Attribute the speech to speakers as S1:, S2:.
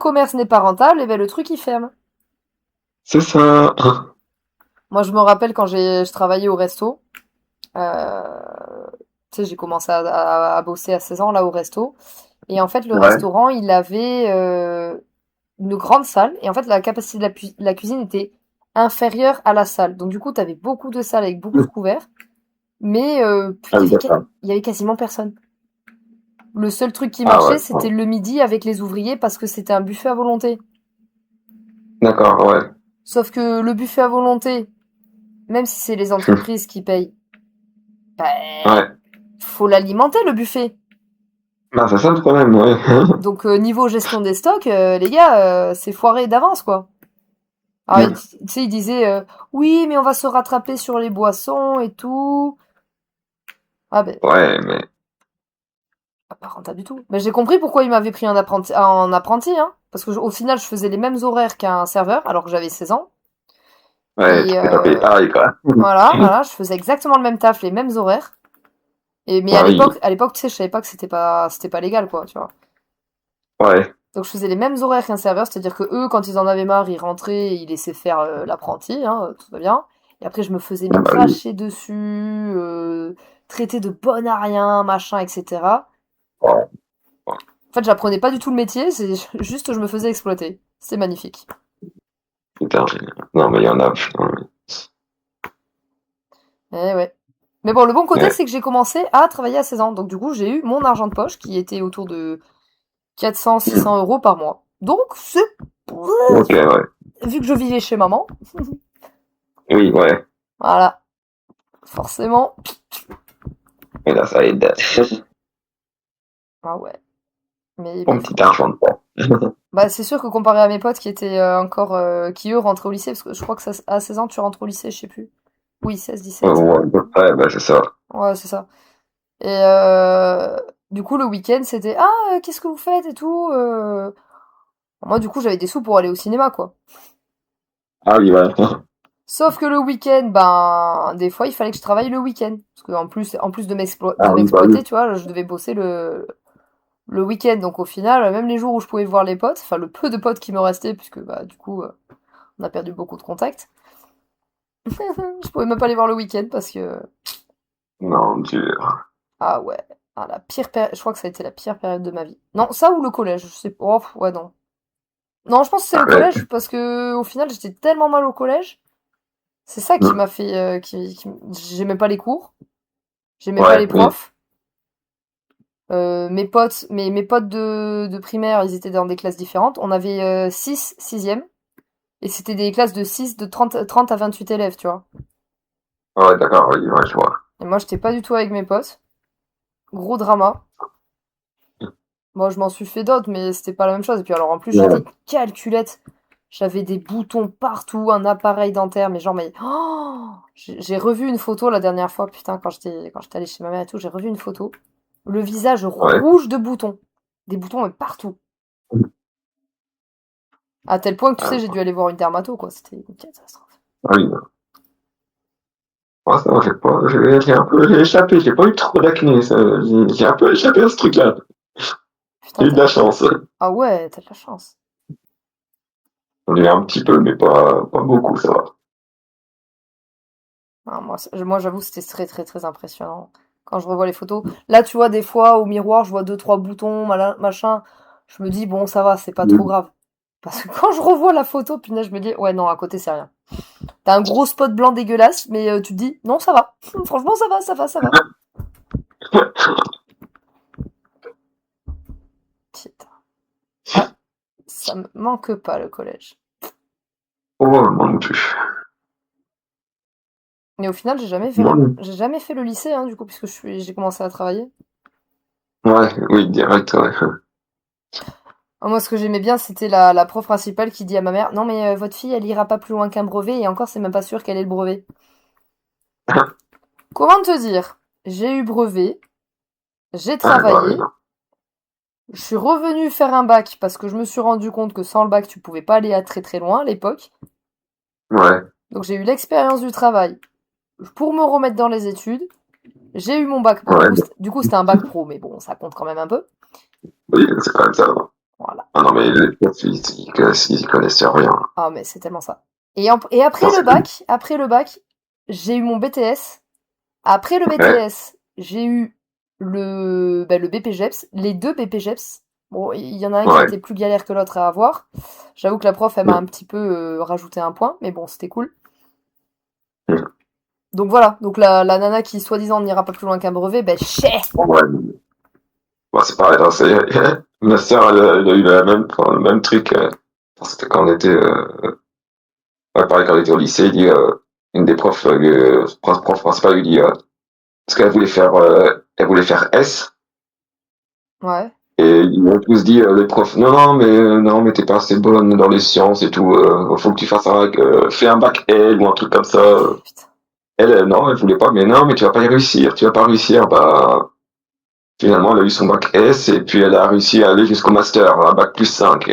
S1: commerce n'est pas rentable, et ben le truc il ferme.
S2: C'est ça.
S1: Moi, je me rappelle quand je travaillais au resto. Euh, Tu sais, j'ai commencé à bosser à 16 ans là au resto. Et en fait, le
S2: Ouais.
S1: restaurant, il avait une grande salle. Et en fait, la capacité de la cuisine était inférieure à la salle. Donc du coup, t'avais beaucoup de salles avec beaucoup de couverts. Mais
S2: Ah oui, d'accord.
S1: il y avait quasiment personne. Le seul truc qui
S2: Ah
S1: marchait,
S2: ouais.
S1: c'était le midi avec les ouvriers parce que c'était un buffet à volonté.
S2: D'accord, ouais.
S1: Sauf que le buffet à volonté, même si c'est les entreprises qui payent, bah,
S2: Ouais.
S1: faut l'alimenter le buffet.
S2: Bah, c'est ça le problème, ouais.
S1: Donc niveau gestion des stocks, les gars, c'est foiré d'avance quoi. Alors tu sais, il disait oui, mais on va se rattraper sur les boissons et tout. Ah ben,
S2: Ouais, mais
S1: pas rentable du tout. Mais j'ai compris pourquoi il m'avait pris en apprenti, hein. Parce que au final, je faisais les mêmes horaires qu'un serveur, alors que j'avais 16 ans.
S2: ouais,
S1: Et
S2: tu t'es pas payé pareil, quoi.
S1: voilà, je faisais exactement le même taf, les mêmes horaires. Et mais
S2: Bah oui.
S1: à l'époque, tu sais, je savais pas que c'était pas légal, quoi, tu vois.
S2: Ouais.
S1: Donc je faisais les mêmes horaires qu'un serveur, c'est-à-dire que eux, quand ils en avaient marre, ils rentraient, et ils laissaient faire l'apprenti, hein, tout va bien. Et après, je me faisais
S2: Ah
S1: mais
S2: bah oui.
S1: cracher dessus, traiter de bonne à rien, machin, etc.
S2: Ouais. Ouais.
S1: En fait, j'apprenais pas du tout le métier, c'est juste je me faisais exploiter. C'était magnifique.
S2: Putain, non, mais il y en a, putain.
S1: Eh ouais. Mais bon, le bon côté,
S2: Ouais.
S1: c'est que j'ai commencé à travailler à 16 ans. Donc du coup, j'ai eu mon argent de poche qui était autour de 400-600 € par mois. Donc c'est...
S2: Ok, ouais.
S1: Vu que je vivais chez maman,
S2: Oui, ouais.
S1: voilà, forcément.
S2: Et là, ça aide.
S1: Ah ouais. Mais
S2: Mon petit argent de poche.
S1: bah, c'est sûr que comparé à mes potes qui étaient encore... qui eux rentraient au lycée, parce que je crois que à 16 ans, tu rentres au lycée, je sais plus. Oui, 16-17.
S2: Ouais, ouais, bah c'est ça.
S1: Ouais, c'est ça. Et du coup, le week-end, c'était ah, qu'est-ce que vous faites et tout. Moi, du coup, j'avais des sous pour aller au cinéma, quoi.
S2: Ah oui, ouais.
S1: Sauf que le week-end, ben, des fois, il fallait que je travaille le week-end. Parce que en plus de
S2: Ah oui, bah oui.
S1: m'exploiter, tu vois, je devais bosser le week-end. Donc au final, même les jours où je pouvais voir les potes, enfin le peu de potes qui me restaient, puisque bah du coup, on a perdu beaucoup de contacts, je pouvais même pas les voir le week-end parce que
S2: Non, dur.
S1: ah ouais, ah, la pire période, je crois que ça a été la pire période de ma vie. Non, ça ou le collège, je sais pas. Oh, ouais, non. Non, je pense que c'est
S2: Ah
S1: le
S2: ouais.
S1: collège parce que au final, j'étais tellement mal au collège. C'est ça qui m'a fait j'aimais pas les cours, j'aimais pas
S2: Ouais,
S1: les
S2: oui.
S1: profs. Mes potes de primaire, ils étaient dans des classes différentes. On avait 6 sixième, et c'était des classes de 6 de 30 à 28 élèves, tu vois.
S2: Ouais, d'accord, oui, ouais, je vois.
S1: Et moi, j'étais pas du tout avec mes potes. Gros drama. Moi, je m'en suis fait d'autres, mais c'était pas la même chose. Et puis alors, en plus, j'étais
S2: Ouais.
S1: une calculette. J'avais des boutons partout, un appareil dentaire, mais genre, mais... Oh, j'ai revu une photo la dernière fois, putain, quand j'étais allée chez ma mère et tout, j'ai revu une photo. Le visage
S2: Ouais.
S1: rouge de boutons. Des boutons mais partout. À tel point que, tu sais, j'ai dû aller voir une dermato, quoi. C'était une catastrophe.
S2: Ah oui. Moi, ça, j'ai échappé, j'ai pas eu trop d'acné, j'ai un peu échappé à ce truc-là.
S1: Putain,
S2: J'ai eu de la chance.
S1: Ah ouais, t'as de la chance.
S2: J'en ai eu un petit peu, mais pas beaucoup, ça va.
S1: Ah, moi, j'avoue, c'était très, très, très impressionnant. Quand je revois les photos. Là, tu vois, des fois, au miroir, je vois deux, trois boutons, machin. Je me dis, bon, ça va, c'est pas trop grave. Parce que quand je revois la photo, punaise, je me dis, ouais, non, à côté, c'est rien. T'as un gros spot blanc dégueulasse, mais tu te dis, non, ça va. Franchement, ça va, ça va, ça va. Putain. Ah, ça me manque pas, le collège.
S2: Oh, moi non plus.
S1: Mais au final,
S2: Moi non.
S1: j'ai jamais fait le lycée, hein, du coup, puisque j'ai commencé à travailler.
S2: Ouais, oui, direct, ouais.
S1: Ah, moi, ce que j'aimais bien, c'était la prof principale qui dit à ma mère, non, mais votre fille, elle ira pas plus loin qu'un brevet, et encore, c'est même pas sûr qu'elle ait le brevet. Comment te dire? J'ai eu brevet, j'ai
S2: Ouais, bah oui,
S1: travaillé, je suis revenue faire un bac parce que je me suis rendu compte que sans le bac, tu pouvais pas aller à très très loin à l'époque.
S2: ouais,
S1: Donc j'ai eu l'expérience du travail pour me remettre dans les études. J'ai eu mon bac. Bon,
S2: ouais,
S1: du coup, c'était un bac pro, mais bon, ça compte quand même un peu.
S2: oui, c'est quand même ça, va.
S1: Voilà.
S2: Ah non, mais les profs, ils connaissent rien.
S1: Ah, mais c'est tellement ça. Et après
S2: Non,
S1: le bac, j'ai eu mon BTS. Après le
S2: ouais,
S1: BTS, j'ai eu le BPGEPS, les deux BPGEPS. Bon, il y en a un qui
S2: ouais.
S1: était plus galère que l'autre à avoir. J'avoue que la prof, elle m'a un petit peu rajouté un point, mais bon, c'était cool. Donc voilà, donc la nana qui soi-disant n'ira pas plus loin qu'un brevet, ben chais.
S2: Ouais, bon, c'est pareil, hein, ma sœur, elle a eu enfin, le même truc. C'était quand on était, ouais, pareil, quand on était au lycée, il dit, une des profs, prof principal lui dit, parce qu'elle elle voulait faire S,
S1: Ouais,
S2: et ils m'ont tous dit, les profs, non, mais t'es pas assez bonne dans les sciences et tout, faut que tu fasses fais un bac L ou un truc comme ça.
S1: putain.
S2: Elle, non, elle voulait pas, mais non, mais tu vas pas y réussir, tu vas pas réussir, bah, finalement, elle a eu son bac S et puis elle a réussi à aller jusqu'au master, un bac plus 5.